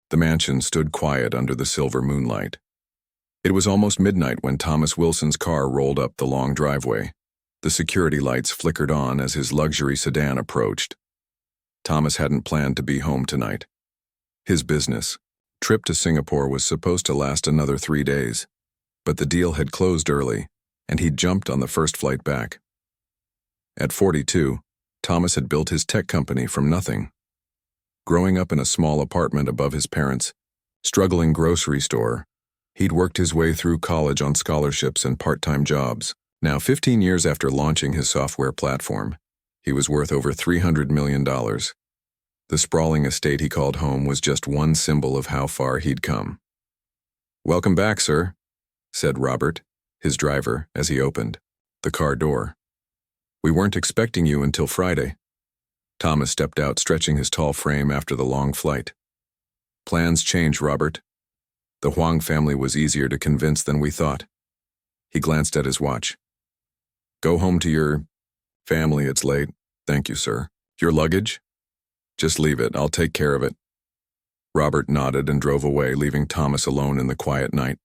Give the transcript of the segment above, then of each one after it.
The mansion stood quiet under the silver moonlight. It was almost midnight when Thomas Wilson's car rolled up the long driveway. The security lights flickered on as his luxury sedan approached. Thomas hadn't planned to be home tonight. His business trip to Singapore was supposed to last another 3 days, but the deal had closed early, and he'd jumped on the first flight back. At 42, Thomas had built his tech company from nothing. Growing up in a small apartment above his parents' struggling grocery store, he'd worked his way through college on scholarships and part-time jobs. Now, 15 years after launching his software platform, he was worth over $300 million. The sprawling estate he called home was just one symbol of how far he'd come. "Welcome back, sir," said Robert, his driver, as he opened the car door. "We weren't expecting you until Friday." Thomas stepped out, stretching his tall frame after the long flight. "Plans change, Robert. The Huang family was easier to convince than we thought." He glanced at his watch. "Go home to your family, it's late." "Thank you, sir." "Your luggage?" "Just leave it, I'll take care of it." Robert nodded and drove away, leaving Thomas alone in the quiet night.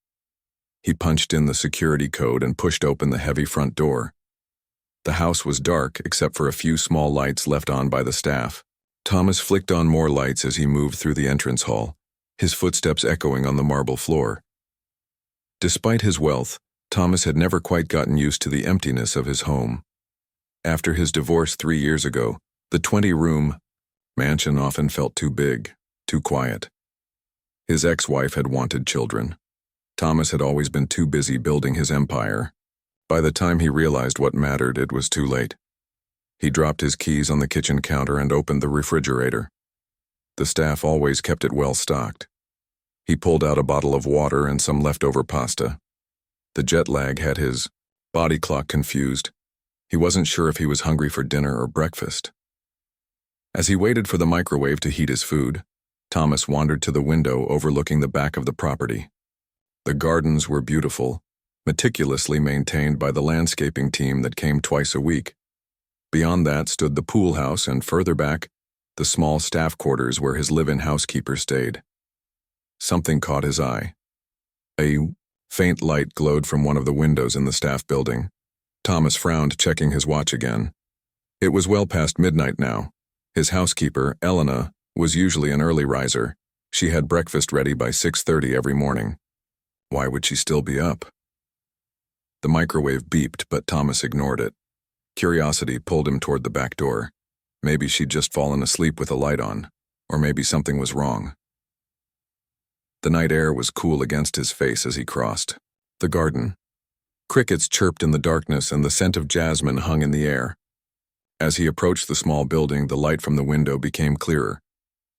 He punched in the security code and pushed open the heavy front door. The house was dark, except for a few small lights left on by the staff. Thomas flicked on more lights as he moved through the entrance hall, his footsteps echoing on the marble floor. Despite his wealth, Thomas had never quite gotten used to the emptiness of his home. After his divorce 3 years ago, the 20-room mansion often felt too big, too quiet. His ex-wife had wanted children. Thomas had always been too busy building his empire. By the time he realized what mattered, it was too late. He dropped his keys on the kitchen counter and opened the refrigerator. The staff always kept it well stocked. He pulled out a bottle of water and some leftover pasta. The jet lag had his body clock confused. He wasn't sure if he was hungry for dinner or breakfast. As he waited for the microwave to heat his food, Thomas wandered to the window overlooking the back of the property. The gardens were beautiful, meticulously maintained by the landscaping team that came twice a week. Beyond that stood the pool house, and further back, the small staff quarters where his live-in housekeeper stayed. Something caught his eye. A faint light glowed from one of the windows in the staff building. Thomas frowned, checking his watch again. It was well past midnight now. His housekeeper, Elena, was usually an early riser. She had breakfast ready by 6:30 every morning. Why would she still be up? The microwave beeped, but Thomas ignored it. Curiosity pulled him toward the back door. Maybe she'd just fallen asleep with a light on, or maybe something was wrong. The night air was cool against his face as he crossed the garden. Crickets chirped in the darkness, and the scent of jasmine hung in the air. As he approached the small building, the light from the window became clearer.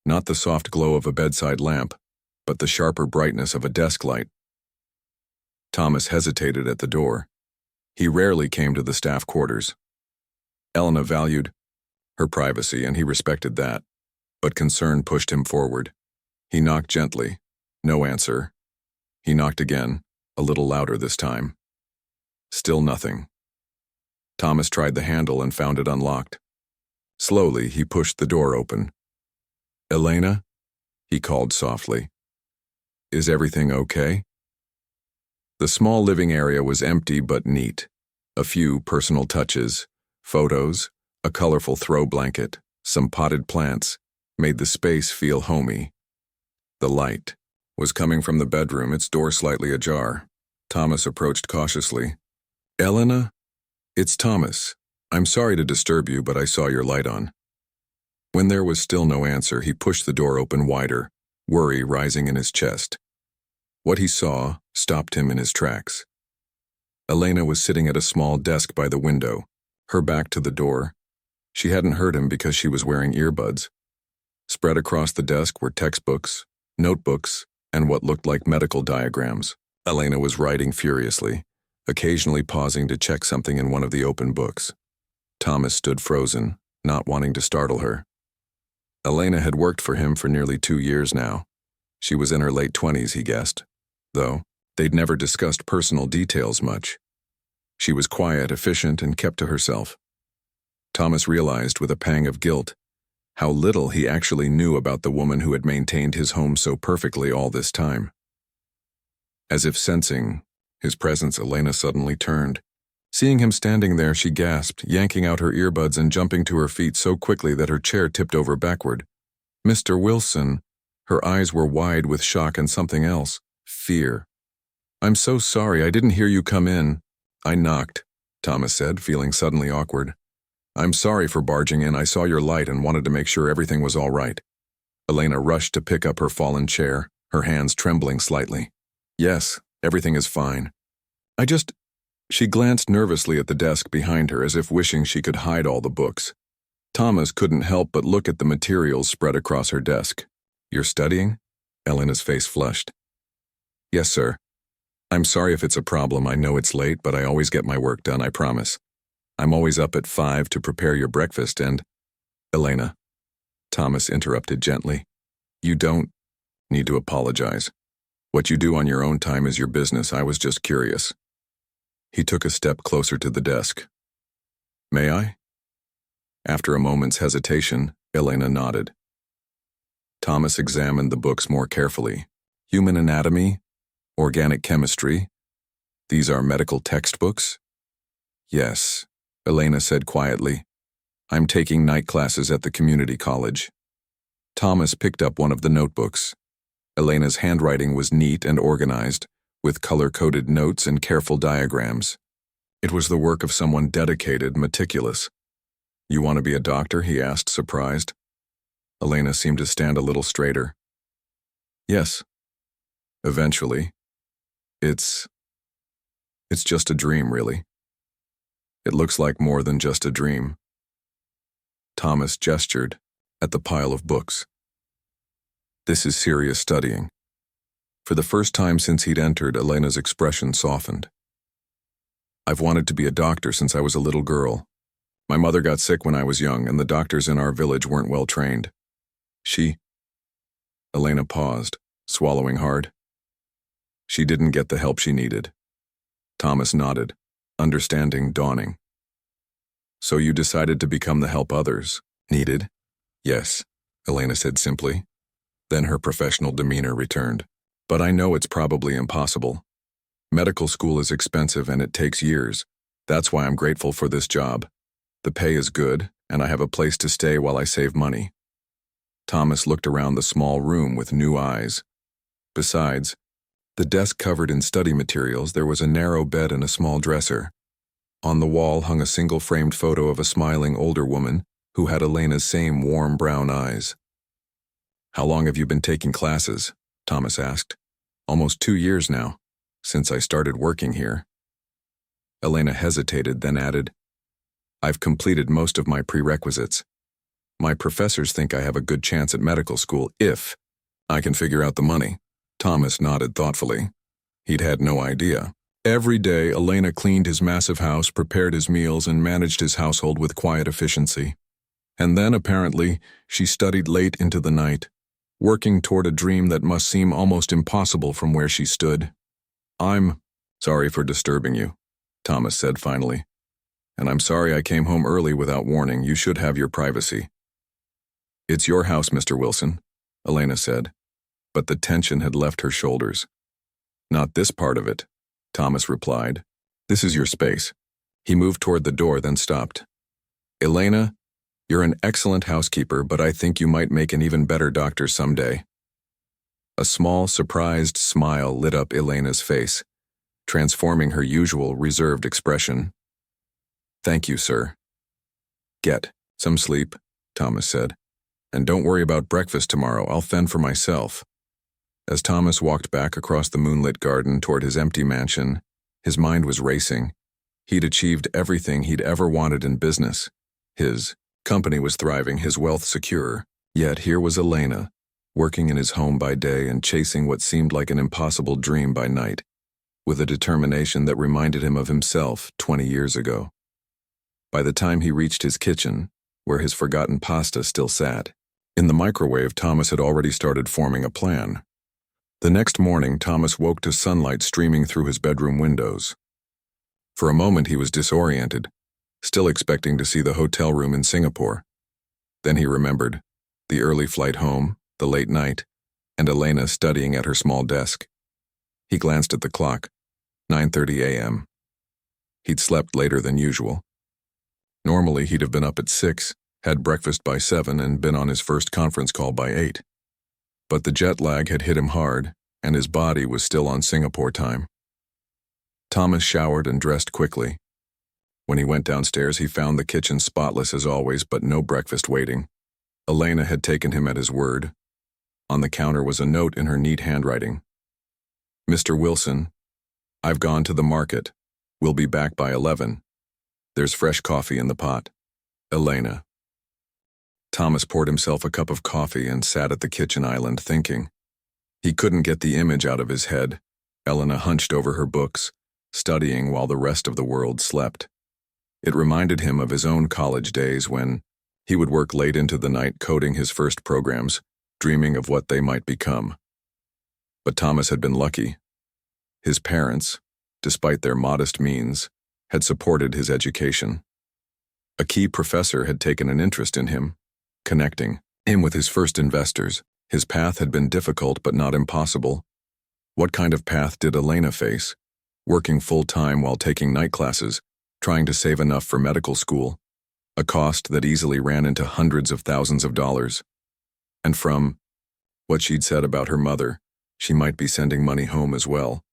Not the soft glow of a bedside lamp, but the sharper brightness of a desk light. Thomas hesitated at the door. He rarely came to the staff quarters. Elena valued her privacy, and he respected that, but concern pushed him forward. He knocked gently. No answer. He knocked again, a little louder this time. Still nothing. Thomas tried the handle and found it unlocked. Slowly, he pushed the door open. "Elena?" he called softly. "Is everything okay?" The small living area was empty but neat. A few personal touches, photos, a colorful throw blanket, some potted plants, made the space feel homey. The light was coming from the bedroom, its door slightly ajar. Thomas approached cautiously. "Elena? It's Thomas. I'm sorry to disturb you, but I saw your light on." When there was still no answer, he pushed the door open wider, worry rising in his chest. What he saw stopped him in his tracks. Elena was sitting at a small desk by the window, her back to the door. She hadn't heard him because she was wearing earbuds. Spread across the desk were textbooks, notebooks, and what looked like medical diagrams. Elena was writing furiously, occasionally pausing to check something in one of the open books. Thomas stood frozen, not wanting to startle her. Elena had worked for him for nearly 2 years now. She was in her late 20s, he guessed, though they'd never discussed personal details much. She was quiet, efficient, and kept to herself. Thomas realized with a pang of guilt How little he actually knew about the woman who had maintained his home so perfectly all this time. As if sensing his presence, Elena suddenly turned. Seeing him standing there, she gasped, yanking out her earbuds and jumping to her feet so quickly that her chair tipped over backward. "Mr. Wilson." Her eyes were wide with shock and something else, fear. "I'm so sorry, I didn't hear you come in." "I knocked," Thomas said, feeling suddenly awkward. "I'm sorry for barging in. I saw your light and wanted to make sure everything was all right." Elena rushed to pick up her fallen chair, her hands trembling slightly. "Yes, everything is fine. She glanced nervously at the desk behind her as if wishing she could hide all the books. Thomas couldn't help but look at the materials spread across her desk. "You're studying?" Elena's face flushed. "Yes, sir. I'm sorry if it's a problem. I know it's late, but I always get my work done, I promise. I'm always up at 5 to prepare your breakfast and—" "Elena," Thomas interrupted gently, "you don't need to apologize. What you do on your own time is your business. I was just curious." He took a step closer to the desk. "May I?" After a moment's hesitation, Elena nodded. Thomas examined the books more carefully. "Human anatomy? Organic chemistry? These are medical textbooks?" "Yes," Elena said quietly. "I'm taking night classes at the community college." Thomas picked up one of the notebooks. Elena's handwriting was neat and organized, with color-coded notes and careful diagrams. It was the work of someone dedicated, meticulous. "You want to be a doctor?" he asked, surprised. Elena seemed to stand a little straighter. "Yes. Eventually. It's just a dream, really. It looks like more than just a dream." Thomas gestured at the pile of books. "This is serious studying." For the first time since he'd entered, Elena's expression softened. "I've wanted to be a doctor since I was a little girl. My mother got sick when I was young, and the doctors in our village weren't well trained. Elena paused, swallowing hard. "She didn't get the help she needed." Thomas nodded, understanding dawning. "So you decided to become the help others needed?" "Yes," Elena said simply. Then her professional demeanor returned. "But I know it's probably impossible. Medical school is expensive and it takes years. That's why I'm grateful for this job. The pay is good, and I have a place to stay while I save money." Thomas looked around the small room with new eyes. Besides, the desk covered in study materials, there was a narrow bed and a small dresser. On the wall hung a single-framed photo of a smiling older woman who had Elena's same warm brown eyes. "How long have you been taking classes?" Thomas asked. "Almost 2 years now, since I started working here." Elena hesitated, then added, "I've completed most of my prerequisites. My professors think I have a good chance at medical school if I can figure out the money." Thomas nodded thoughtfully. He'd had no idea. Every day, Elena cleaned his massive house, prepared his meals, and managed his household with quiet efficiency. And then, apparently, she studied late into the night, working toward a dream that must seem almost impossible from where she stood. "I'm sorry for disturbing you," Thomas said finally. "And I'm sorry I came home early without warning. You should have your privacy." "It's your house, Mr. Wilson," Elena said, but the tension had left her shoulders. "Not this part of it," Thomas replied. "This is your space." He moved toward the door, then stopped. "Elena, you're an excellent housekeeper, but I think you might make an even better doctor someday." A small, surprised smile lit up Elena's face, transforming her usual reserved expression. "Thank you, sir." "Get some sleep," Thomas said. "And don't worry about breakfast tomorrow. I'll fend for myself." As Thomas walked back across the moonlit garden toward his empty mansion, his mind was racing. He'd achieved everything he'd ever wanted in business. His company was thriving, his wealth secure. Yet here was Elena, working in his home by day and chasing what seemed like an impossible dream by night, with a determination that reminded him of himself 20 years ago. By the time he reached his kitchen, where his forgotten pasta still sat, in the microwave, Thomas had already started forming a plan. The next morning, Thomas woke to sunlight streaming through his bedroom windows. For a moment, he was disoriented, still expecting to see the hotel room in Singapore. Then he remembered the early flight home, the late night, and Elena studying at her small desk. He glanced at the clock. 9:30 a.m. He'd slept later than usual. Normally, he'd have been up at 6, had breakfast by 7, and been on his first conference call by 8. But the jet lag had hit him hard, and his body was still on Singapore time. Thomas showered and dressed quickly. When he went downstairs, he found the kitchen spotless as always, but no breakfast waiting. Elena had taken him at his word. On the counter was a note in her neat handwriting. "Mr. Wilson, I've gone to the market. We'll be back by 11. There's fresh coffee in the pot. Elena." Thomas poured himself a cup of coffee and sat at the kitchen island thinking. He couldn't get the image out of his head. Elena hunched over her books, studying while the rest of the world slept. It reminded him of his own college days when he would work late into the night coding his first programs, dreaming of what they might become. But Thomas had been lucky. His parents, despite their modest means, had supported his education. A key professor had taken an interest in him, connecting him with his first investors. His path had been difficult but not impossible. What kind of path did Elena face? Working full-time while taking night classes, trying to save enough for medical school, a cost that easily ran into hundreds of thousands of dollars. And from what she'd said about her mother, she might be sending money home as well.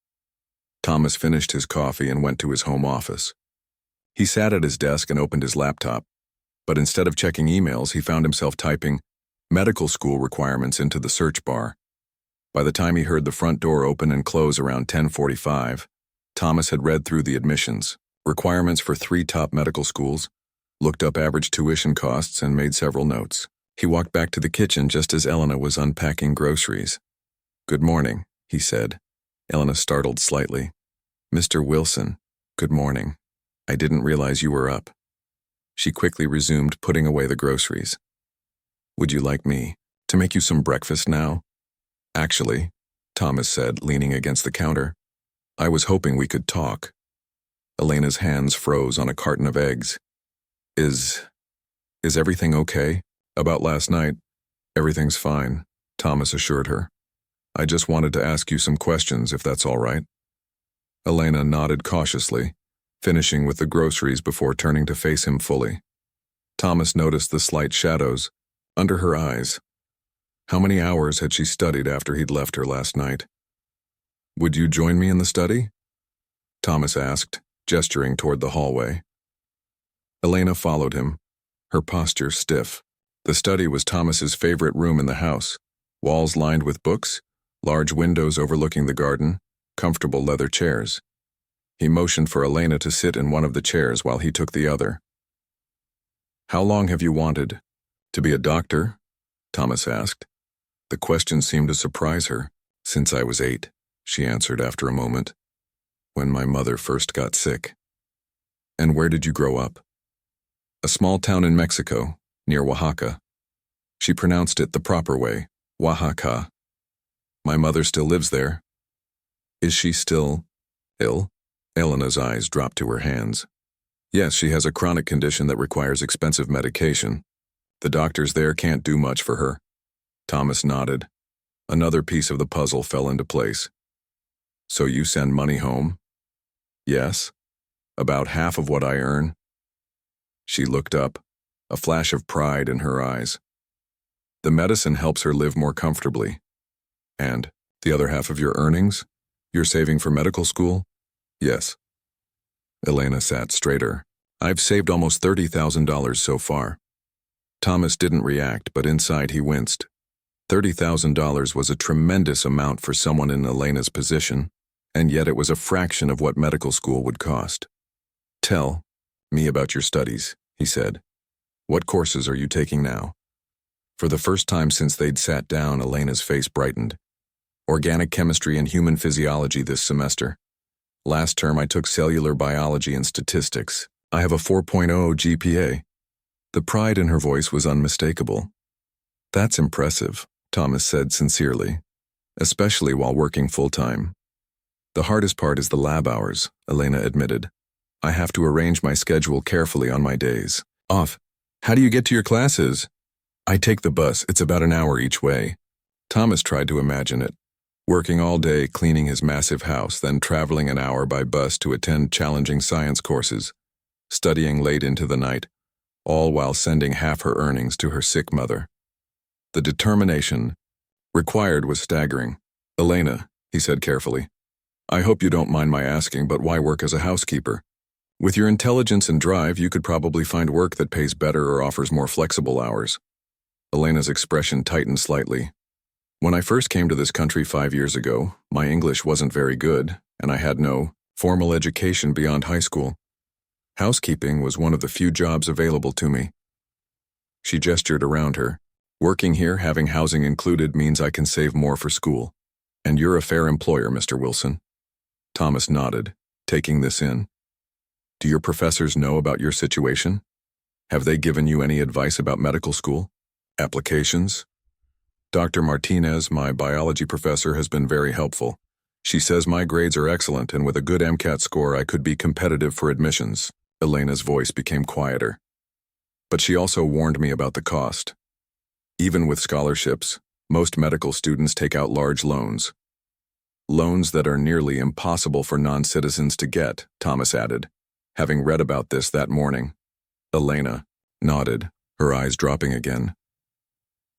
Thomas finished his coffee and went to his home office. He sat at his desk and opened his laptop, but instead of checking emails, he found himself typing medical school requirements into the search bar. By the time he heard the front door open and close around 10:45, Thomas had read through the admissions, requirements for 3 top medical schools, looked up average tuition costs, and made several notes. He walked back to the kitchen just as Elena was unpacking groceries. "Good morning," he said. Elena startled slightly. "Mr. Wilson, good morning. I didn't realize you were up." She quickly resumed putting away the groceries. "Would you like me to make you some breakfast now?" "Actually," Thomas said, leaning against the counter, "I was hoping we could talk." Elena's hands froze on a carton of eggs. Is everything okay? About last night?" "Everything's fine," Thomas assured her. "I just wanted to ask you some questions, if that's all right." Elena nodded cautiously, finishing with the groceries before turning to face him fully. Thomas noticed the slight shadows under her eyes. How many hours had she studied after he'd left her last night? "Would you join me in the study?" Thomas asked, gesturing toward the hallway. Elena followed him, her posture stiff. The study was Thomas's favorite room in the house, walls lined with books, large windows overlooking the garden, comfortable leather chairs. He motioned for Elena to sit in one of the chairs while he took the other. "How long have you wanted to be a doctor?" Thomas asked. The question seemed to surprise her. "Since I was 8, she answered after a moment. "When my mother first got sick." "And where did you grow up?" "A small town in Mexico, near Oaxaca." She pronounced it the proper way, Oaxaca. "My mother still lives there." "Is she still ill?" Elena's eyes dropped to her hands. "Yes, she has a chronic condition that requires expensive medication. The doctors there can't do much for her." Thomas nodded. Another piece of the puzzle fell into place. "So you send money home?" "Yes. About half of what I earn." She looked up, a flash of pride in her eyes. "The medicine helps her live more comfortably." "And the other half of your earnings? You're saving for medical school?" "Yes." Elena sat straighter. "I've saved almost $30,000 so far." Thomas didn't react, but inside he winced. $30,000 was a tremendous amount for someone in Elena's position, and yet it was a fraction of what medical school would cost. "Tell me about your studies," he said. "What courses are you taking now?" For the first time since they'd sat down, Elena's face brightened. "Organic chemistry and human physiology this semester. Last term I took cellular biology and statistics. I have a 4.0 GPA. The pride in her voice was unmistakable. "That's impressive," Thomas said sincerely, "especially while working full-time." "The hardest part is the lab hours," Elena admitted. "I have to arrange my schedule carefully on my days off." "How do you get to your classes?" I take the bus. It's about an hour each way. Thomas tried to imagine it. Working all day cleaning his massive house, then traveling an hour by bus to attend challenging science courses, studying late into the night, all while sending half her earnings to her sick mother. The determination required was staggering. Elena, he said carefully, I hope you don't mind my asking, but why work as a housekeeper? With your intelligence and drive, you could probably find work that pays better or offers more flexible hours. Elena's expression tightened slightly. When I first came to this country 5 years ago, my English wasn't very good, and I had no formal education beyond high school. Housekeeping was one of the few jobs available to me. She gestured around her. Working here, having housing included, means I can save more for school. And you're a fair employer, Mr. Wilson. Thomas nodded, taking this in. Do your professors know about your situation? Have they given you any advice about medical school? Applications? Dr. Martinez, my biology professor, has been very helpful. She says my grades are excellent, and with a good MCAT score I could be competitive for admissions. Elena's voice became quieter. But she also warned me about the cost. Even with scholarships, most medical students take out large loans. Loans that are nearly impossible for non-citizens to get, Thomas added, having read about this that morning. Elena nodded, her eyes dropping again.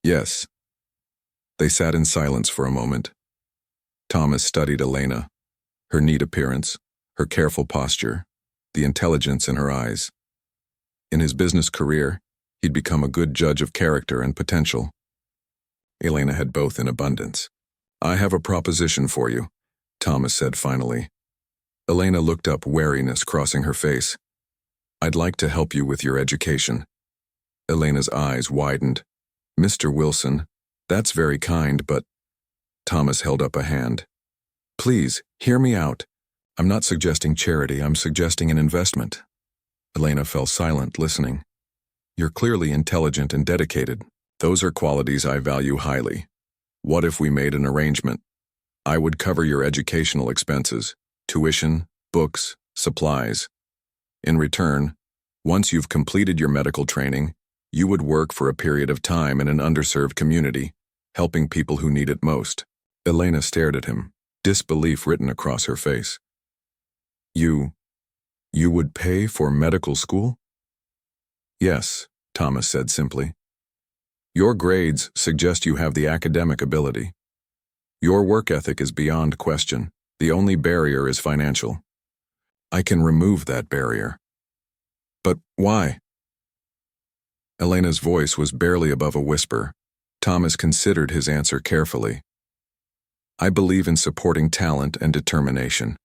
Yes. They sat in silence for a moment. Thomas studied Elena, her neat appearance, her careful posture, the intelligence in her eyes. In his business career, he'd become a good judge of character and potential. Elena had both in abundance. I have a proposition for you, Thomas said finally. Elena looked up, wariness crossing her face. I'd like to help you with your education. Elena's eyes widened. Mr. Wilson, that's very kind, but… Thomas held up a hand. Please, hear me out. I'm not suggesting charity, I'm suggesting an investment. Elena fell silent, listening. You're clearly intelligent and dedicated. Those are qualities I value highly. What if we made an arrangement? I would cover your educational expenses, tuition, books, supplies. In return, once you've completed your medical training, you would work for a period of time in an underserved community, helping people who need it most. Elena stared at him, disbelief written across her face. You would pay for medical school? Yes, Thomas said simply. Your grades suggest you have the academic ability. Your work ethic is beyond question. The only barrier is financial. I can remove that barrier. But why? Elena's voice was barely above a whisper. Thomas considered his answer carefully. I believe in supporting talent and determination.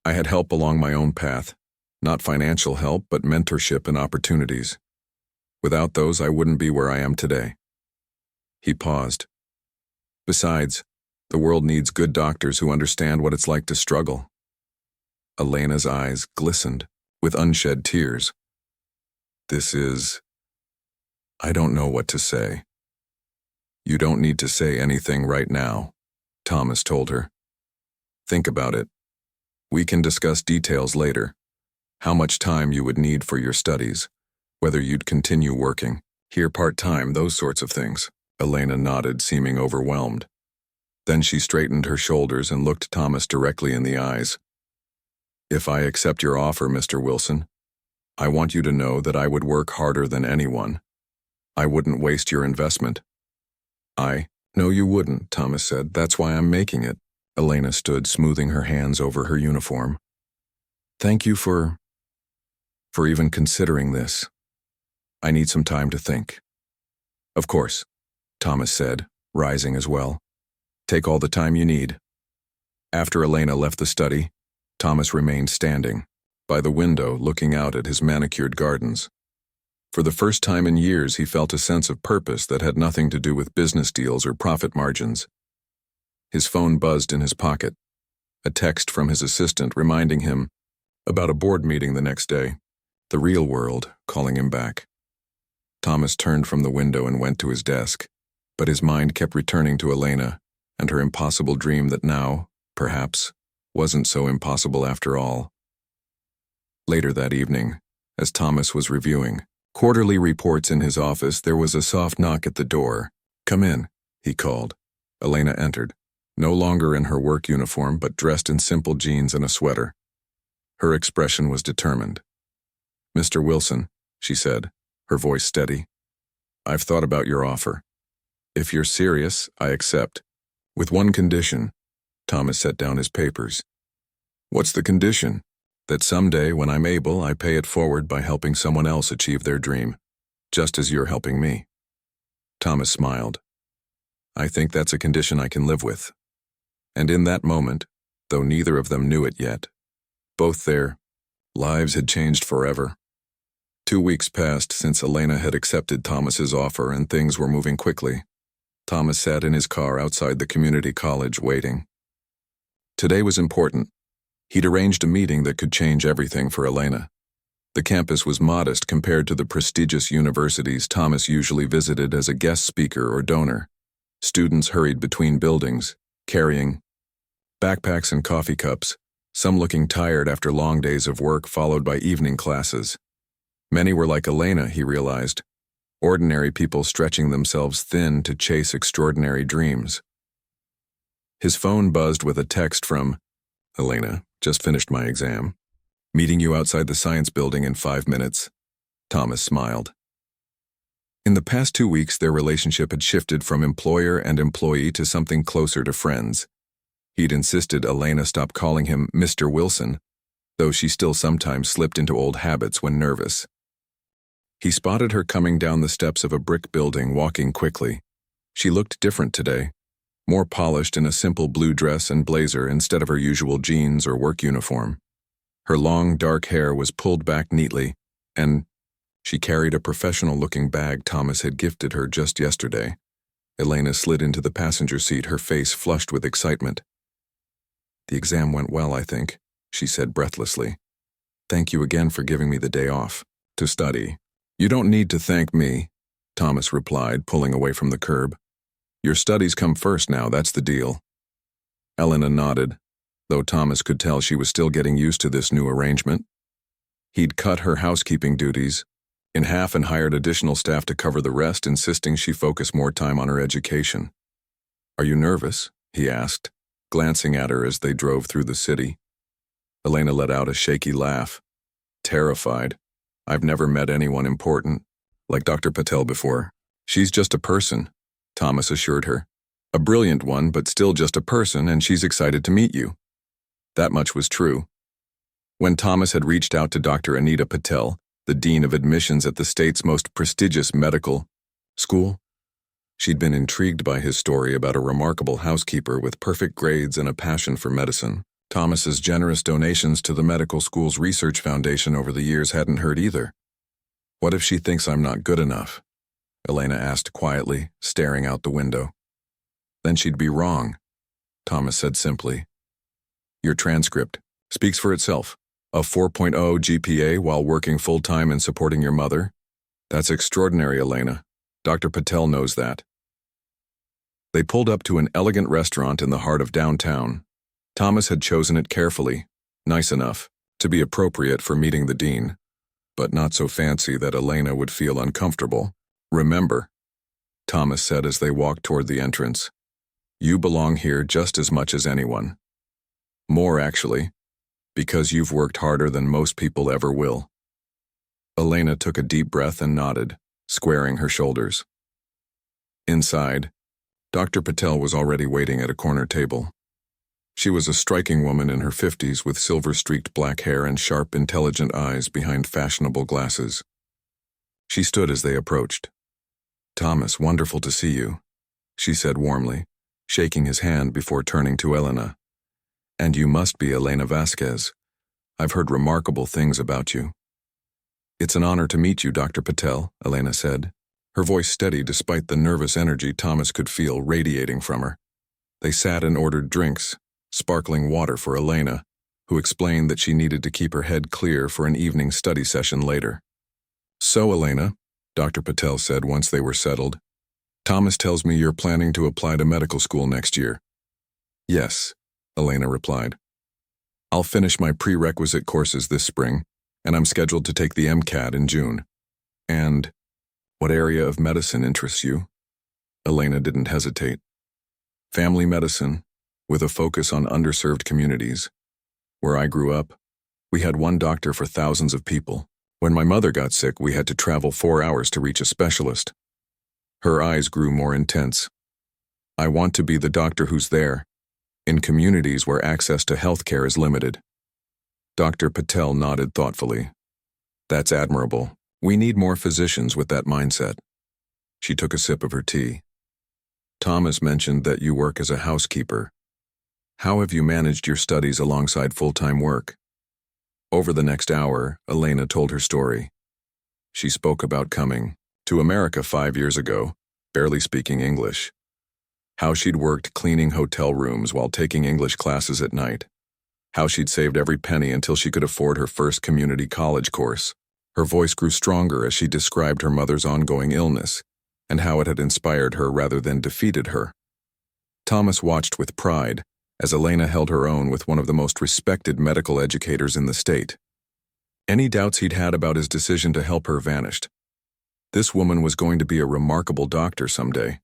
I had help along my own path. Not financial help, but mentorship and opportunities. Without those, I wouldn't be where I am today. He paused. Besides, the world needs good doctors who understand what it's like to struggle. Elena's eyes glistened with unshed tears. I don't know what to say. You don't need to say anything right now, Thomas told her. Think about it. We can discuss details later. How much time you would need for your studies, whether you'd continue working, here part-time, those sorts of things. Elena nodded, seeming overwhelmed. Then she straightened her shoulders and looked Thomas directly in the eyes. If I accept your offer, Mr. Wilson, I want you to know that I would work harder than anyone. I wouldn't waste your investment. No, you wouldn't, Thomas said. That's why I'm making it. Elena stood, smoothing her hands over her uniform. Thank you for even considering this. I need some time to think. Of course, Thomas said, rising as well. Take all the time you need. After Elena left the study, Thomas remained standing, by the window looking out at his manicured gardens. For the first time in years, he felt a sense of purpose that had nothing to do with business deals or profit margins. His phone buzzed in his pocket, a text from his assistant reminding him about a board meeting the next day, the real world calling him back. Thomas turned from the window and went to his desk, but his mind kept returning to Elena and her impossible dream that now, perhaps, wasn't so impossible after all. Later that evening, as Thomas was reviewing Quarterly reports in his office, there was a soft knock at the door. "Come in," he called. Elena entered, no longer in her work uniform but dressed in simple jeans and a sweater. Her expression was determined. "Mr. Wilson," she said, her voice steady, "I've thought about your offer. If you're serious, I accept. With one condition." Thomas set down his papers. "What's the condition?" "That someday, when I'm able, I pay it forward by helping someone else achieve their dream, just as you're helping me." Thomas smiled. "I think that's a condition I can live with." And in that moment, though neither of them knew it yet, both their lives had changed forever. 2 weeks passed since Elena had accepted Thomas's offer, and things were moving quickly. Thomas sat in his car outside the community college waiting. Today was important. He'd arranged a meeting that could change everything for Elena. The campus was modest compared to the prestigious universities Thomas usually visited as a guest speaker or donor. Students hurried between buildings, carrying backpacks and coffee cups, some looking tired after long days of work followed by evening classes. Many were like Elena, he realized, ordinary people stretching themselves thin to chase extraordinary dreams. His phone buzzed with a text from Elena. "Just finished my exam. Meeting you outside the science building in 5 minutes. Thomas smiled. In the past 2 weeks, their relationship had shifted from employer and employee to something closer to friends. He'd insisted Elena stop calling him Mr. Wilson, though she still sometimes slipped into old habits when nervous. He spotted her coming down the steps of a brick building, walking quickly. She looked different today, more polished in a simple blue dress and blazer instead of her usual jeans or work uniform. Her long, dark hair was pulled back neatly, and she carried a professional-looking bag Thomas had gifted her just yesterday. Elena slid into the passenger seat, her face flushed with excitement. "The exam went well, I think," she said breathlessly. "Thank you again for giving me the day off to study." "You don't need to thank me," Thomas replied, pulling away from the curb. "Your studies come first now, that's the deal." Elena nodded, though Thomas could tell she was still getting used to this new arrangement. He'd cut her housekeeping duties in half and hired additional staff to cover the rest, insisting she focus more time on her education. "Are you nervous?" he asked, glancing at her as they drove through the city. Elena let out a shaky laugh. "Terrified. I've never met anyone important like Dr. Patel before. She's just a person," Thomas assured her. "A brilliant one, but still just a person, and she's excited to meet you." That much was true. When Thomas had reached out to Dr. Anita Patel, the dean of admissions at the state's most prestigious medical school, she'd been intrigued by his story about a remarkable housekeeper with perfect grades and a passion for medicine. Thomas's generous donations to the medical school's research foundation over the years hadn't hurt either. "What if she thinks I'm not good enough?" Elena asked quietly, staring out the window. "Then she'd be wrong," Thomas said simply. "Your transcript speaks for itself. A 4.0 GPA while working full-time and supporting your mother. That's extraordinary, Elena. Dr. Patel knows that." They pulled up to an elegant restaurant in the heart of downtown. Thomas had chosen it carefully, nice enough to be appropriate for meeting the dean, but not so fancy that Elena would feel uncomfortable. "Remember," Thomas said as they walked toward the entrance, "you belong here just as much as anyone. More, actually, because you've worked harder than most people ever will." Elena took a deep breath and nodded, squaring her shoulders. Inside, Dr. Patel was already waiting at a corner table. She was a striking woman in her 50s with silver-streaked black hair and sharp, intelligent eyes behind fashionable glasses. She stood as they approached. "Thomas, wonderful to see you," she said warmly, shaking his hand before turning to Elena. "And you must be Elena Vasquez. I've heard remarkable things about you." "It's an honor to meet you, Dr. Patel," Elena said, her voice steady despite the nervous energy Thomas could feel radiating from her. They sat and ordered drinks, sparkling water for Elena, who explained that she needed to keep her head clear for an evening study session later. "So, Elena," Dr. Patel said once they were settled, "Thomas tells me you're planning to apply to medical school next year." "Yes," Elena replied. "I'll finish my prerequisite courses this spring, and I'm scheduled to take the MCAT in June. And what area of medicine interests you? Elena didn't hesitate. Family medicine, with a focus on underserved communities. Where I grew up, we had one doctor for thousands of people. When my mother got sick, we had to travel 4 hours to reach a specialist. Her eyes grew more intense. I want to be the doctor who's there, in communities where access to healthcare is limited. Dr. Patel nodded thoughtfully. That's admirable. We need more physicians with that mindset. She took a sip of her tea. Thomas mentioned that you work as a housekeeper. How have you managed your studies alongside full-time work? Over the next hour, Elena told her story. She spoke about coming to America 5 years ago, barely speaking English. How she'd worked cleaning hotel rooms while taking English classes at night. How she'd saved every penny until she could afford her first community college course. Her voice grew stronger as she described her mother's ongoing illness, and how it had inspired her rather than defeated her. Thomas watched with pride as Elena held her own with one of the most respected medical educators in the state. Any doubts he'd had about his decision to help her vanished. This woman was going to be a remarkable doctor someday.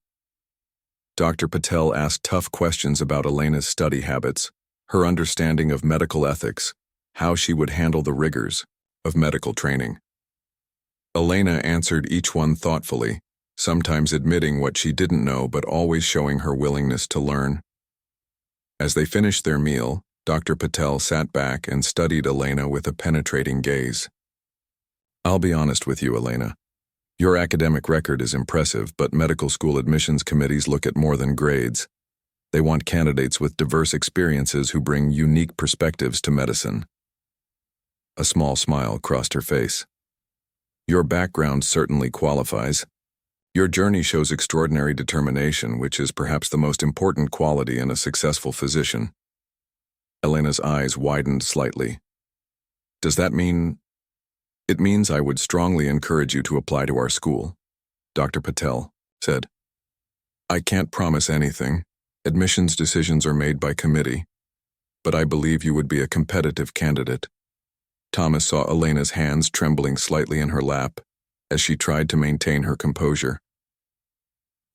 Dr. Patel asked tough questions about Elena's study habits, her understanding of medical ethics, how she would handle the rigors of medical training. Elena answered each one thoughtfully, sometimes admitting what she didn't know but always showing her willingness to learn. As they finished their meal, Dr. Patel sat back and studied Elena with a penetrating gaze. I'll be honest with you, Elena. Your academic record is impressive, but medical school admissions committees look at more than grades. They want candidates with diverse experiences who bring unique perspectives to medicine. A small smile crossed her face. Your background certainly qualifies. Your journey shows extraordinary determination, which is perhaps the most important quality in a successful physician. Elena's eyes widened slightly. Does that mean... It means I would strongly encourage you to apply to our school, Dr. Patel said. I can't promise anything. Admissions decisions are made by committee, but I believe you would be a competitive candidate. Thomas saw Elena's hands trembling slightly in her lap as she tried to maintain her composure.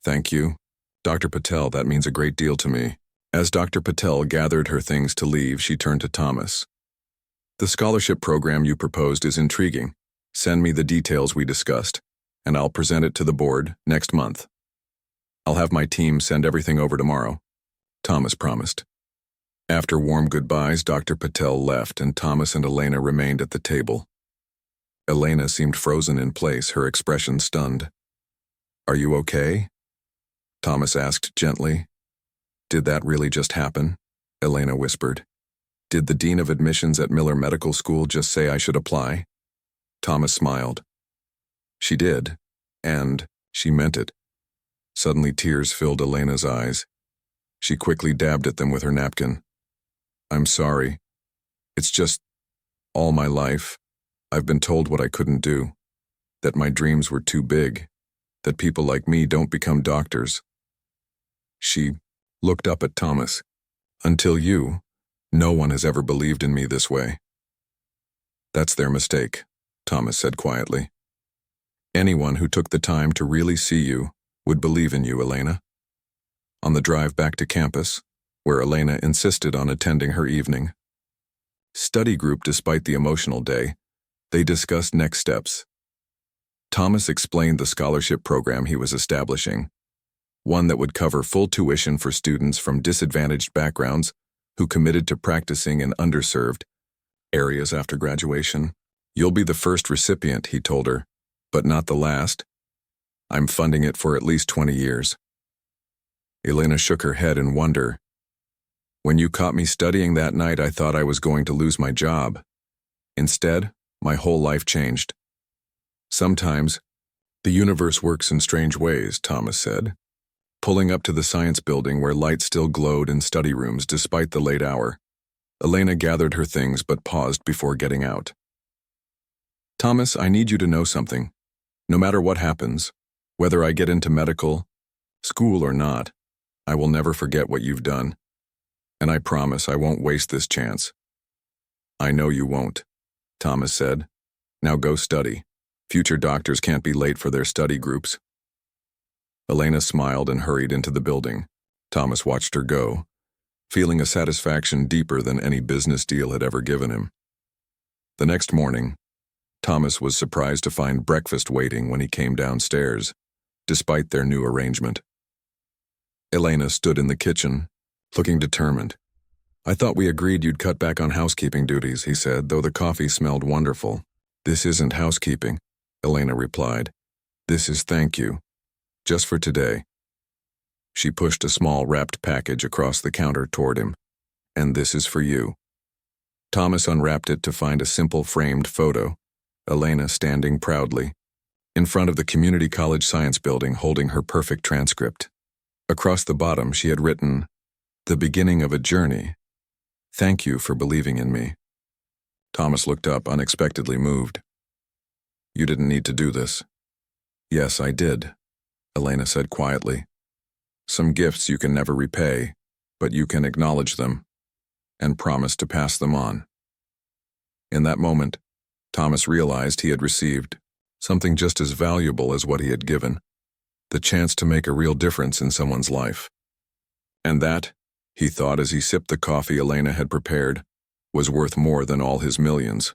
Thank you, Dr. Patel, that means a great deal to me. As Dr. Patel gathered her things to leave, she turned to Thomas. The scholarship program you proposed is intriguing. Send me the details we discussed, and I'll present it to the board next month. I'll have my team send everything over tomorrow, Thomas promised. After warm goodbyes, Dr. Patel left and Thomas and Elena remained at the table. Elena seemed frozen in place, her expression stunned. Are you okay? Thomas asked gently. Did that really just happen? Elena whispered. Did the dean of admissions at Miller Medical School just say I should apply? Thomas smiled. She did, and she meant it. Suddenly tears filled Elena's eyes. She quickly dabbed at them with her napkin. I'm sorry. It's just, all my life, I've been told what I couldn't do, that my dreams were too big, that people like me don't become doctors. She looked up at Thomas. Until you, no one has ever believed in me this way. That's their mistake, Thomas said quietly. Anyone who took the time to really see you would believe in you, Elena. On the drive back to campus, where Elena insisted on attending her evening study group despite the emotional day, they discussed next steps. Thomas explained the scholarship program he was establishing, one that would cover full tuition for students from disadvantaged backgrounds who committed to practicing in underserved areas after graduation. You'll be the first recipient, he told her, but not the last. I'm funding it for at least 20 years. Elena shook her head in wonder. When you caught me studying that night, I thought I was going to lose my job. Instead, my whole life changed. Sometimes, the universe works in strange ways, Thomas said, pulling up to the science building where light still glowed in study rooms despite the late hour. Elena gathered her things but paused before getting out. Thomas, I need you to know something. No matter what happens, whether I get into medical school or not, I will never forget what you've done. And I promise I won't waste this chance. I know you won't, Thomas said. Now go study. Future doctors can't be late for their study groups. Elena smiled and hurried into the building. Thomas watched her go, feeling a satisfaction deeper than any business deal had ever given him. The next morning, Thomas was surprised to find breakfast waiting when he came downstairs, despite their new arrangement. Elena stood in the kitchen, looking determined. "I thought we agreed you'd cut back on housekeeping duties," he said, though the coffee smelled wonderful. "This isn't housekeeping," Elena replied. "This is thank you. Just for today." She pushed a small wrapped package across the counter toward him. "And this is for you." Thomas unwrapped it to find a simple framed photo, Elena standing proudly, in front of the community college science building holding her perfect transcript. Across the bottom she had written, "The beginning of a journey. Thank you for believing in me." Thomas looked up, unexpectedly moved. "You didn't need to do this." "Yes, I did," Elena said quietly. "Some gifts you can never repay, but you can acknowledge them and promise to pass them on." In that moment, Thomas realized he had received something just as valuable as what he had given, the chance to make a real difference in someone's life. And that, he thought as he sipped the coffee Elena had prepared, was worth more than all his millions.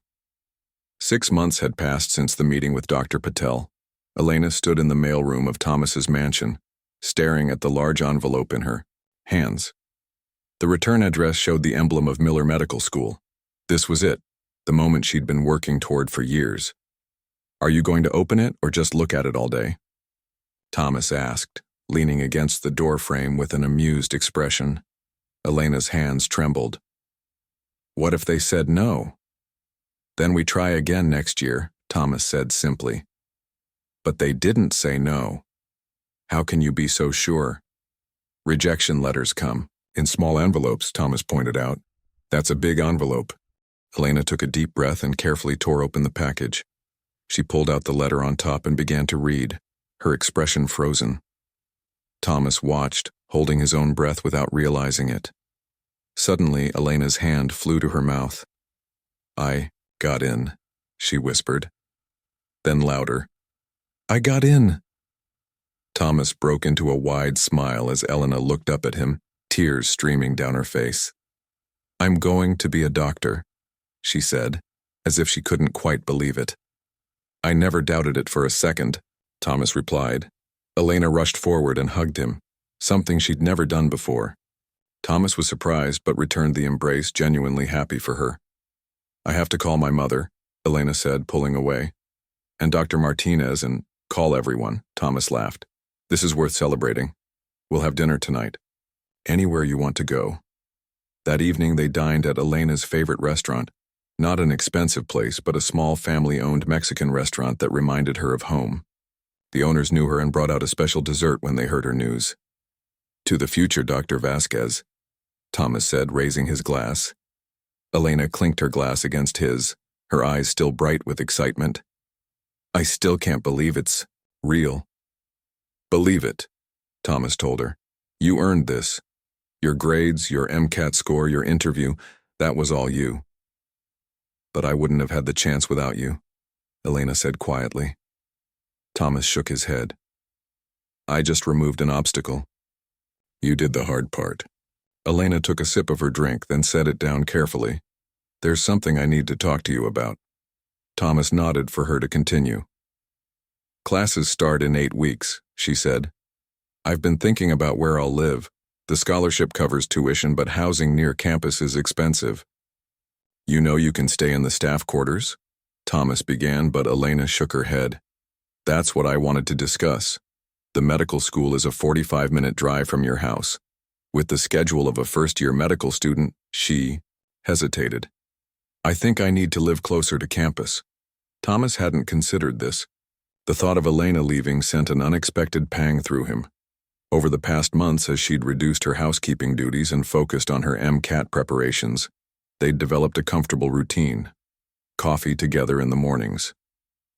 6 months had passed since the meeting with Dr. Patel. Elena stood in the mailroom of Thomas's mansion, staring at the large envelope in her hands. The return address showed the emblem of Miller Medical School. This was it, the moment she'd been working toward for years. "Are you going to open it or just look at it all day?" Thomas asked, leaning against the door frame with an amused expression. Elena's hands trembled. "What if they said no?" "Then we try again next year," Thomas said simply. "But they didn't say no." "How can you be so sure?" "Rejection letters come in small envelopes," Thomas pointed out. "That's a big envelope." Elena took a deep breath and carefully tore open the package. She pulled out the letter on top and began to read, her expression frozen. Thomas watched, holding his own breath without realizing it. Suddenly, Elena's hand flew to her mouth. "I got in," she whispered. Then louder, "I got in." Thomas broke into a wide smile as Elena looked up at him, tears streaming down her face. "I'm going to be a doctor," she said, as if she couldn't quite believe it. "I never doubted it for a second," Thomas replied. Elena rushed forward and hugged him, something she'd never done before. Thomas was surprised but returned the embrace, genuinely happy for her. "I have to call my mother," Elena said, pulling away. "And Dr. Martinez and call everyone," Thomas laughed. "This is worth celebrating. We'll have dinner tonight. Anywhere you want to go." That evening they dined at Elena's favorite restaurant. Not an expensive place, but a small family-owned Mexican restaurant that reminded her of home. The owners knew her and brought out a special dessert when they heard her news. "To the future Dr. Vasquez," Thomas said, raising his glass. Elena clinked her glass against his, her eyes still bright with excitement. "I still can't believe it's real." "Believe it," Thomas told her. "You earned this. Your grades, your MCAT score, your interview, that was all you." "But I wouldn't have had the chance without you," Elena said quietly. Thomas shook his head. "I just removed an obstacle. You did the hard part." Elena took a sip of her drink, then set it down carefully. "There's something I need to talk to you about." Thomas nodded for her to continue. "Classes start in 8 weeks, she said. "I've been thinking about where I'll live. The scholarship covers tuition, but housing near campus is expensive." "You know you can stay in the staff quarters?" Thomas began, but Elena shook her head. "That's what I wanted to discuss. The medical school is a 45-minute drive from your house. With the schedule of a first-year medical student," she hesitated. "I think I need to live closer to campus." Thomas hadn't considered this. The thought of Elena leaving sent an unexpected pang through him. Over the past months, as she'd reduced her housekeeping duties and focused on her MCAT preparations, they'd developed a comfortable routine. Coffee together in the mornings.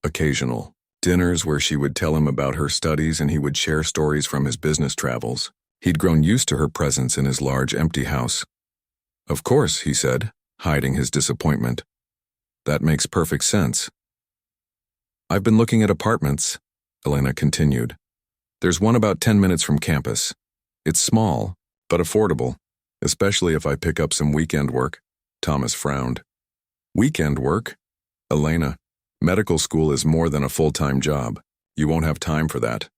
Occasional dinners where she would tell him about her studies and he would share stories from his business travels. He'd grown used to her presence in his large, empty house. "Of course," he said, hiding his disappointment. "That makes perfect sense." I've been looking at apartments, Elena continued. There's one about 10 minutes from campus. It's small, but affordable, especially if I pick up some weekend work. Thomas frowned. Weekend work? Elena, medical school is more than a full-time job. You won't have time for that.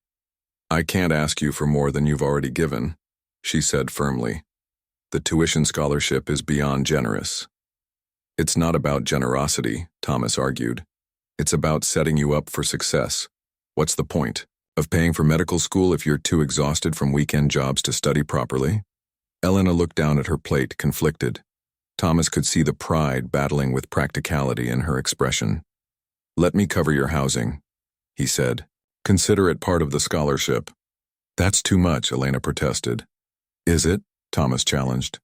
I can't ask you for more than you've already given, she said firmly. The tuition scholarship is beyond generous. It's not about generosity, Thomas argued. It's about setting you up for success. What's the point of paying for medical school if you're too exhausted from weekend jobs to study properly? Elena looked down at her plate, conflicted. Thomas could see the pride battling with practicality in her expression. Let me cover your housing, he said. Consider it part of the scholarship. That's too much, Elena protested. Is it? Thomas challenged.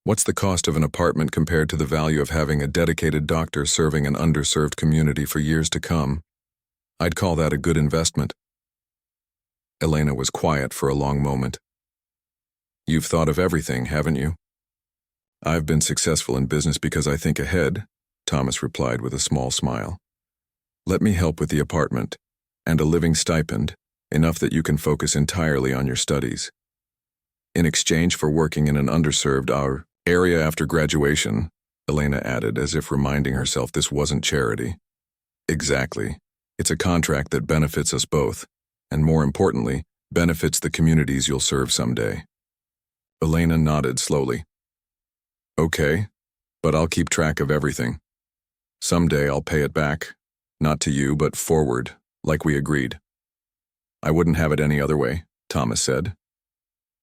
What's the cost of an apartment compared to the value of having a dedicated doctor serving an underserved community for years to come? I'd call that a good investment. Elena was quiet for a long moment. You've thought of everything, haven't you? I've been successful in business because I think ahead, Thomas replied with a small smile. Let me help with the apartment and a living stipend, enough that you can focus entirely on your studies. In exchange for working in an underserved area after graduation, Elena added, as if reminding herself this wasn't charity. Exactly. It's a contract that benefits us both, and more importantly, benefits the communities you'll serve someday. Elena nodded slowly. Okay, but I'll keep track of everything. Someday I'll pay it back, not to you, but forward, like we agreed. I wouldn't have it any other way, Thomas said.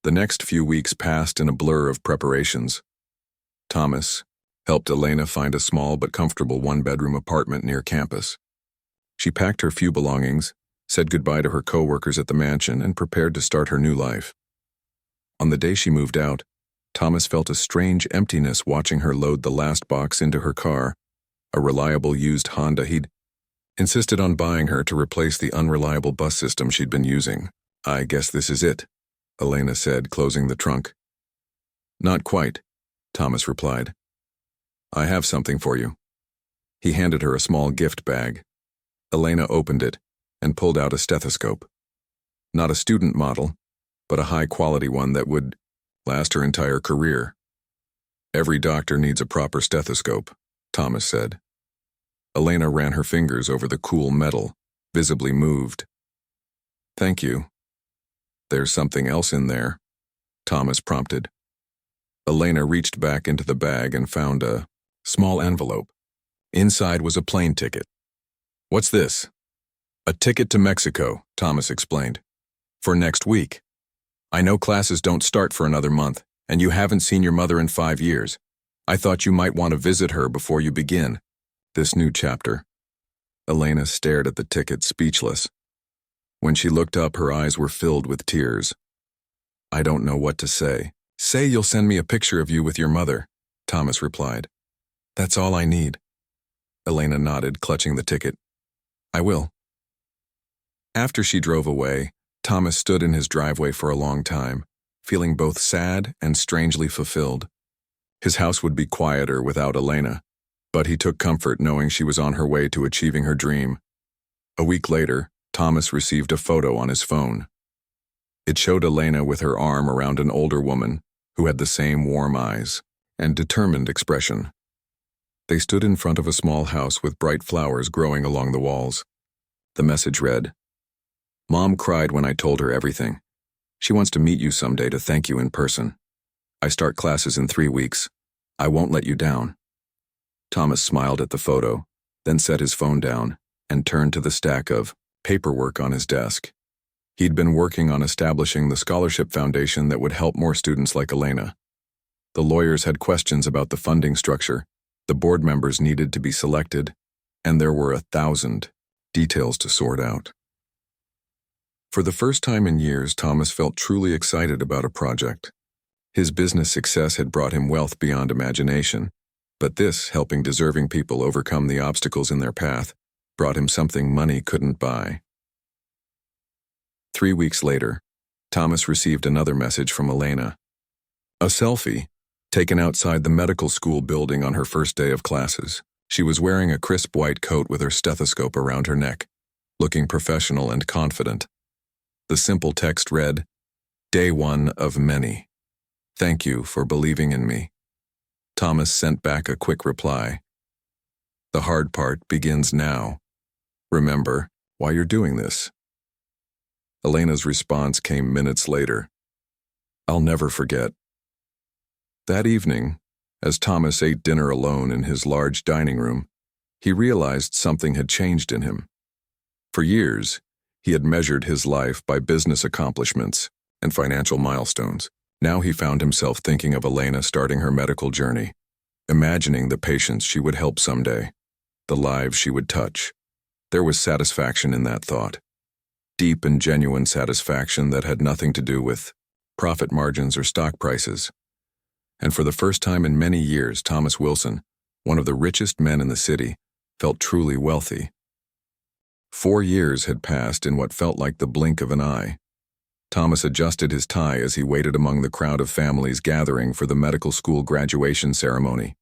The next few weeks passed in a blur of preparations. Thomas helped Elena find a small but comfortable one-bedroom apartment near campus. She packed her few belongings, said goodbye to her co-workers at the mansion, and prepared to start her new life. On the day she moved out, Thomas felt a strange emptiness watching her load the last box into her car, a reliable used Honda. He'd insisted on buying her to replace the unreliable bus system she'd been using. I guess this is it, Elena said, closing the trunk. Not quite, Thomas replied. I have something for you. He handed her a small gift bag. Elena opened it and pulled out a stethoscope. Not a student model, but a high-quality one that would last her entire career. Every doctor needs a proper stethoscope, Thomas said. Elena ran her fingers over the cool metal, visibly moved. Thank you. There's something else in there, Thomas prompted. Elena reached back into the bag and found a small envelope. Inside was a plane ticket. What's this? A ticket to Mexico, Thomas explained. For next week. I know classes don't start for another month, and you haven't seen your mother in 5 years. I thought you might want to visit her before you begin this new chapter. Elena stared at the ticket, speechless. When she looked up, her eyes were filled with tears. I don't know what to say. Say you'll send me a picture of you with your mother, Thomas replied. That's all I need. Elena nodded, clutching the ticket. I will. After she drove away, Thomas stood in his driveway for a long time, feeling both sad and strangely fulfilled. His house would be quieter without Elena, but he took comfort knowing she was on her way to achieving her dream. A week later, Thomas received a photo on his phone. It showed Elena with her arm around an older woman who had the same warm eyes and determined expression. They stood in front of a small house with bright flowers growing along the walls. The message read, Mom cried when I told her everything. She wants to meet you someday to thank you in person. I start classes in 3 weeks. I won't let you down. Thomas smiled at the photo, then set his phone down and turned to the stack of paperwork on his desk. He'd been working on establishing the scholarship foundation that would help more students like Elena. The lawyers had questions about the funding structure, the board members needed to be selected, and there were 1,000 details to sort out. For the first time in years, Thomas felt truly excited about a project. His business success had brought him wealth beyond imagination, but this, helping deserving people overcome the obstacles in their path, brought him something money couldn't buy. 3 weeks later, Thomas received another message from Elena. A selfie, taken outside the medical school building on her first day of classes. She was wearing a crisp white coat with her stethoscope around her neck, looking professional and confident. The simple text read, "Day 1 of many. Thank you for believing in me." Thomas sent back a quick reply. "The hard part begins now. Remember why you're doing this." Elena's response came minutes later. "I'll never forget." That evening, as Thomas ate dinner alone in his large dining room, he realized something had changed in him. For years, he had measured his life by business accomplishments and financial milestones. Now he found himself thinking of Elena starting her medical journey, imagining the patients she would help someday, the lives she would touch. There was satisfaction in that thought, deep and genuine satisfaction that had nothing to do with profit margins or stock prices. And for the first time in many years, Thomas Wilson, one of the richest men in the city, felt truly wealthy. 4 years had passed in what felt like the blink of an eye. Thomas adjusted his tie as he waited among the crowd of families gathering for the medical school graduation ceremony.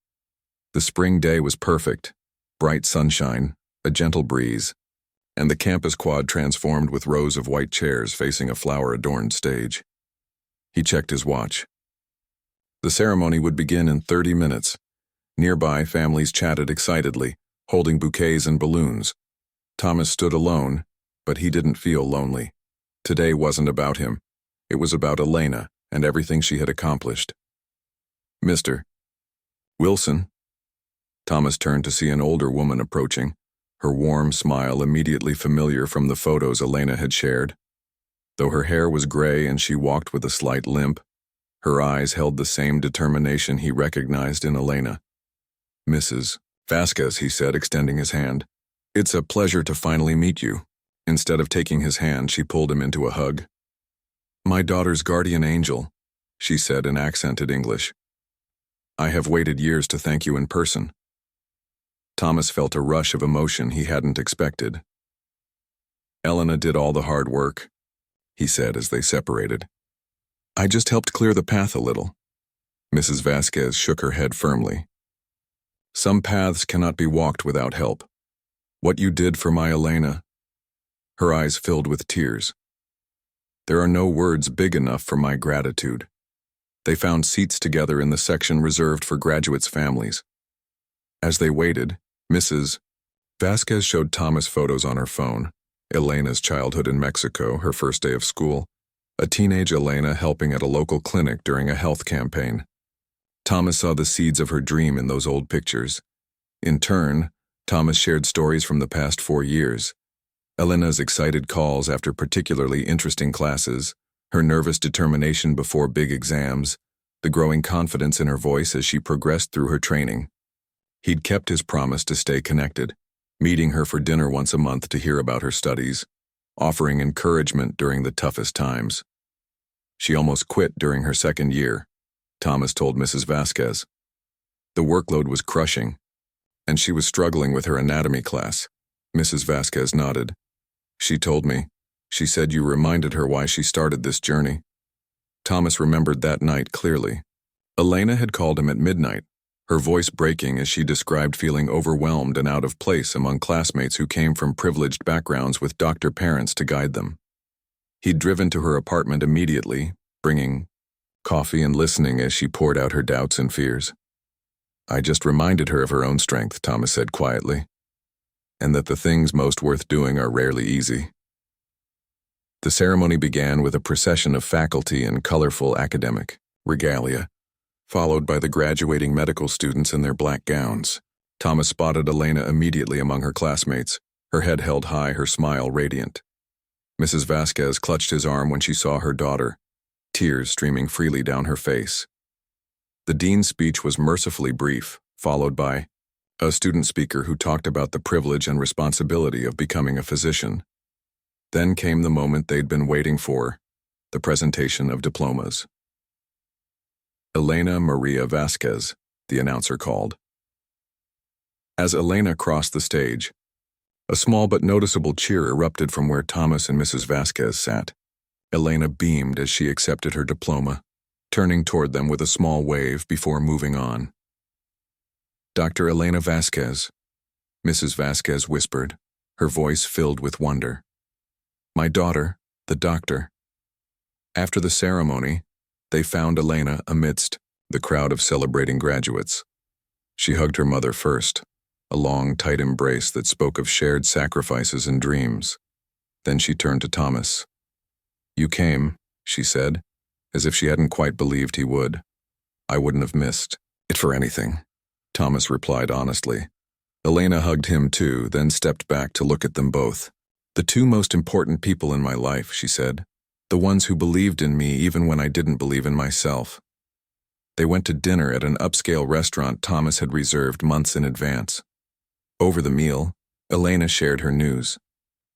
The spring day was perfect, bright sunshine, a gentle breeze, and the campus quad transformed with rows of white chairs facing a flower-adorned stage. He checked his watch. The ceremony would begin in 30 minutes. Nearby, families chatted excitedly, holding bouquets and balloons. Thomas stood alone, but he didn't feel lonely. Today wasn't about him. It was about Elena and everything she had accomplished. "Mr. Wilson?" Thomas turned to see an older woman approaching, her warm smile immediately familiar from the photos Elena had shared. Though her hair was gray and she walked with a slight limp, her eyes held the same determination he recognized in Elena. "Mrs. Vasquez," he said, extending his hand. "It's a pleasure to finally meet you." Instead of taking his hand, she pulled him into a hug. "My daughter's guardian angel," she said in accented English. "I have waited years to thank you in person." Thomas felt a rush of emotion he hadn't expected. "Elena did all the hard work," he said as they separated. "I just helped clear the path a little." Mrs. Vasquez shook her head firmly. "Some paths cannot be walked without help. What you did for my Elena..." Her eyes filled with tears. "There are no words big enough for my gratitude." They found seats together in the section reserved for graduates' families. As they waited, Mrs. Vasquez showed Thomas photos on her phone: Elena's childhood in Mexico, her first day of school, a teenage Elena helping at a local clinic during a health campaign. Thomas saw the seeds of her dream in those old pictures. In turn, Thomas shared stories from the past 4 years. Elena's excited calls after particularly interesting classes, her nervous determination before big exams, the growing confidence in her voice as she progressed through her training. He'd kept his promise to stay connected, meeting her for dinner once a month to hear about her studies, offering encouragement during the toughest times. She almost quit during her 2nd year, Thomas told Mrs. Vasquez. The workload was crushing, and she was struggling with her anatomy class. Mrs. Vasquez nodded. "She told me. She said you reminded her why she started this journey." Thomas remembered that night clearly. Elena had called him at midnight, her voice breaking as she described feeling overwhelmed and out of place among classmates who came from privileged backgrounds with doctor parents to guide them. He'd driven to her apartment immediately, bringing coffee and listening as she poured out her doubts and fears. "I just reminded her of her own strength," Thomas said quietly, "and that the things most worth doing are rarely easy." The ceremony began with a procession of faculty in colorful academic regalia, followed by the graduating medical students in their black gowns. Thomas spotted Elena immediately among her classmates, her head held high, her smile radiant. Mrs. Vasquez clutched his arm when she saw her daughter, tears streaming freely down her face. The dean's speech was mercifully brief, followed by a student speaker who talked about the privilege and responsibility of becoming a physician. Then came the moment they'd been waiting for, the presentation of diplomas. "Elena Maria Vasquez," the announcer called. As Elena crossed the stage, a small but noticeable cheer erupted from where Thomas and Mrs. Vasquez sat. Elena beamed as she accepted her diploma, turning toward them with a small wave before moving on. "Dr. Elena Vasquez," Mrs. Vasquez whispered, her voice filled with wonder. My daughter, the doctor. After the ceremony, they found Elena amidst the crowd of celebrating graduates. She hugged her mother first, a long, tight embrace that spoke of shared sacrifices and dreams. Then she turned to Thomas. You came, she said, as if she hadn't quite believed he would. I wouldn't have missed it for anything, Thomas replied honestly. Elena hugged him too, then stepped back to look at them both. The two most important people in my life, she said. The ones who believed in me even when I didn't believe in myself. They went to dinner at an upscale restaurant Thomas had reserved months in advance. Over the meal, Elena shared her news.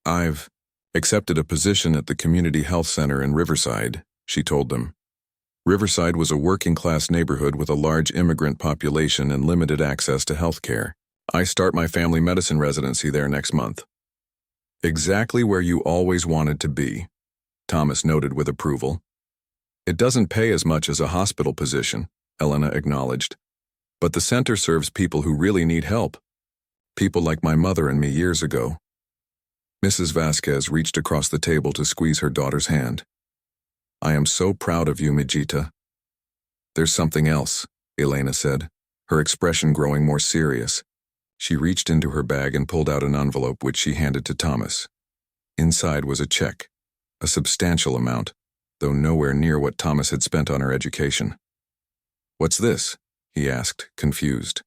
I've accepted a position at the community health center in Riverside, she told them. Riverside was a working-class neighborhood with a large immigrant population and limited access to health care. I start my family medicine residency there next month. Exactly where you always wanted to be, Thomas noted with approval. It doesn't pay as much as a hospital position, Elena acknowledged. But the center serves people who really need help. People like my mother and me years ago. Mrs. Vasquez reached across the table to squeeze her daughter's hand. I am so proud of you, Mijita. There's something else, Elena said, her expression growing more serious. She reached into her bag and pulled out an envelope which she handed to Thomas. Inside was a check, a substantial amount, though nowhere near what Thomas had spent on her education. What's this? He asked, confused.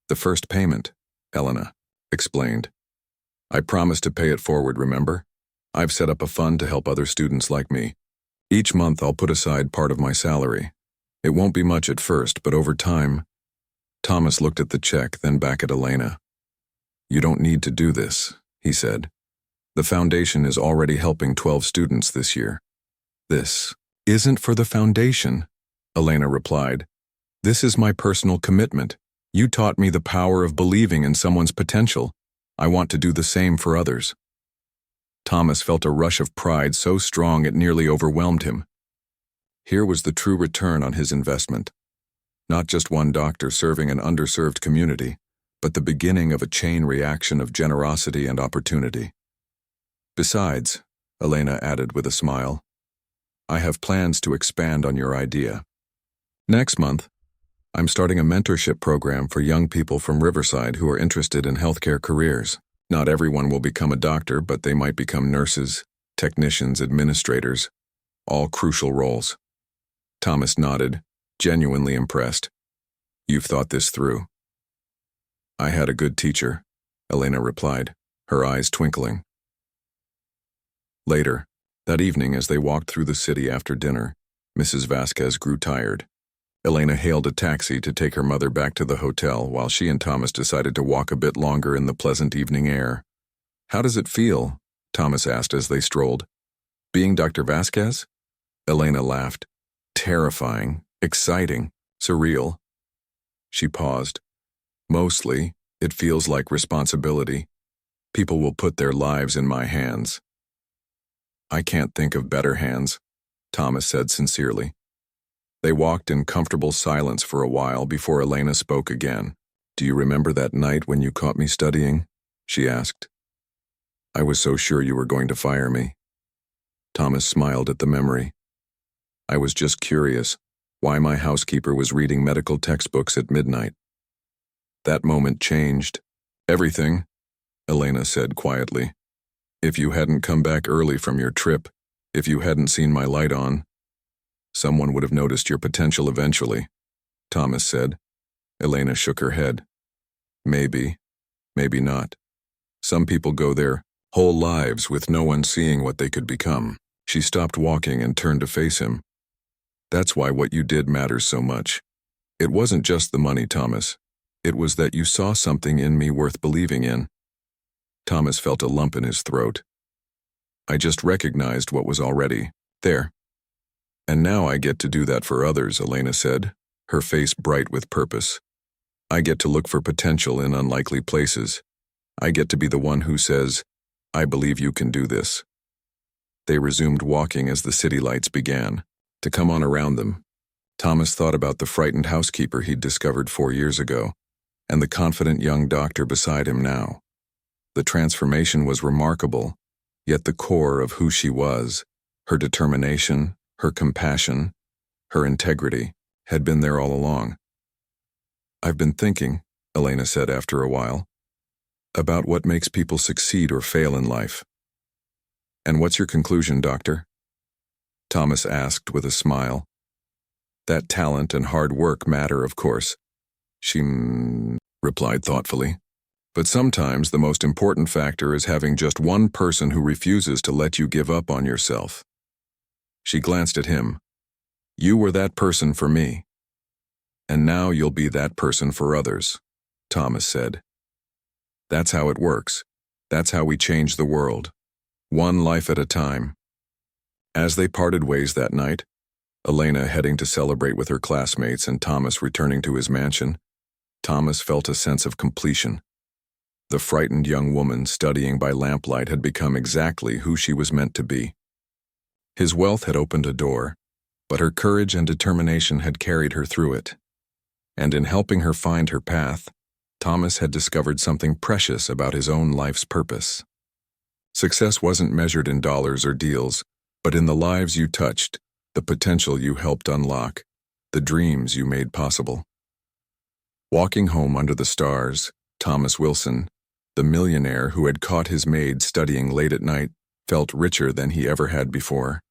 The first payment, Elena explained. I promised to pay it forward, remember? I've set up a fund to help other students like me. Each month I'll put aside part of my salary. It won't be much at first, but over time. Thomas looked at the check, then back at Elena. You don't need to do this, he said. The foundation is already helping 12 students this year. This isn't for the foundation, Elena replied. This is my personal commitment. You taught me the power of believing in someone's potential. I want to do the same for others. Thomas felt a rush of pride so strong it nearly overwhelmed him. Here was the true return on his investment. Not just one doctor serving an underserved community, but the beginning of a chain reaction of generosity and opportunity. Besides, Elena added with a smile, I have plans to expand on your idea. Next month, I'm starting a mentorship program for young people from Riverside who are interested in healthcare careers. Not everyone will become a doctor, but they might become nurses, technicians, administrators, all crucial roles. Thomas nodded, genuinely impressed. You've thought this through. I had a good teacher, Elena replied, her eyes twinkling. Later, that evening as they walked through the city after dinner, Mrs. Vasquez grew tired. Elena hailed a taxi to take her mother back to the hotel while she and Thomas decided to walk a bit longer in the pleasant evening air. How does it feel? Thomas asked as they strolled. Being Dr. Vasquez? Elena laughed. Terrifying, exciting, surreal. She paused. Mostly, it feels like responsibility. People will put their lives in my hands. I can't think of better hands, Thomas said sincerely. They walked in comfortable silence for a while before Elena spoke again. Do you remember that night when you caught me studying? She asked. I was so sure you were going to fire me. Thomas smiled at the memory. I was just curious why my housekeeper was reading medical textbooks at midnight. That moment changed everything, Elena said quietly. If you hadn't come back early from your trip, if you hadn't seen my light on, someone would have noticed your potential eventually, Thomas said. Elena shook her head. Maybe, maybe not. Some people go their whole lives with no one seeing what they could become. She stopped walking and turned to face him. That's why what you did matters so much. It wasn't just the money, Thomas. It was that you saw something in me worth believing in. Thomas felt a lump in his throat. I just recognized what was already there. And now I get to do that for others, Elena said, her face bright with purpose. I get to look for potential in unlikely places. I get to be the one who says, I believe you can do this. They resumed walking as the city lights began to come on around them. Thomas thought about the frightened housekeeper he'd discovered 4 years ago, and the confident young doctor beside him now. The transformation was remarkable, yet the core of who she was, her determination, her compassion, her integrity, had been there all along. "I've been thinking," Elena said after a while, "about what makes people succeed or fail in life." "And what's your conclusion, Doctor?" Thomas asked with a smile. "That talent and hard work matter, of course," she replied thoughtfully. "But sometimes the most important factor is having just one person who refuses to let you give up on yourself." She glanced at him. "You were that person for me. And now you'll be that person for others," Thomas said. "That's how it works. That's how we change the world. One life at a time." As they parted ways that night, Elena heading to celebrate with her classmates and Thomas returning to his mansion, Thomas felt a sense of completion. The frightened young woman studying by lamplight had become exactly who she was meant to be. His wealth had opened a door, but her courage and determination had carried her through it. And in helping her find her path, Thomas had discovered something precious about his own life's purpose. Success wasn't measured in dollars or deals, but in the lives you touched, the potential you helped unlock, the dreams you made possible. Walking home under the stars, Thomas Wilson, the millionaire who had caught his maid studying late at night, felt richer than he ever had before.